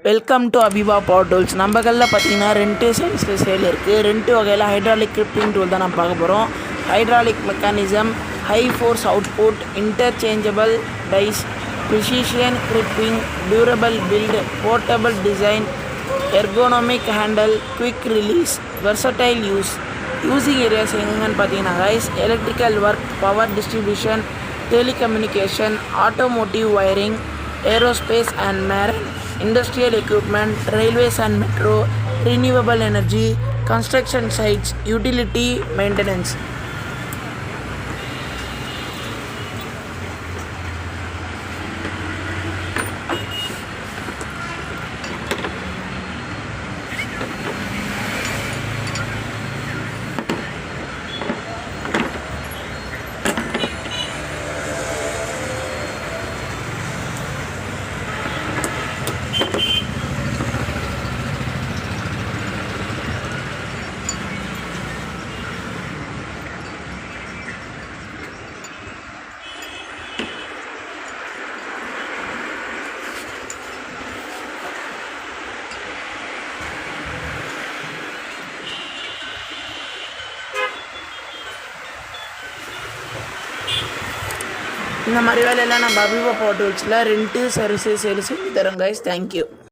Welcome to HABIBAH power tools. நம்ம கல்லில் பார்த்தீங்கன்னா ரெண்டு சைஸில் சேல் இருக்குது. ரெண்டு வகையில் ஹைட்ராலிக் கிரிப்பிங் டூல் தான் நம்ம பார்க்க போகிறோம். Hydraulic mechanism, high force output, interchangeable dies, precision gripping, durable build, portable design, ergonomic handle, quick release, versatile use. Using areas எங்கன்னு பார்த்தீங்கன்னா guys, electrical work, power distribution, telecommunication, automotive wiring, aerospace and marine, industrial equipment, railways and metro, renewable energy, construction sites, utility maintenance. இந்த மாதிரி வேலையெல்லாம் நம்ம HABIBAH power டூல்ஸில் rent service sale செஞ்சு தரோம் guys. Thank you.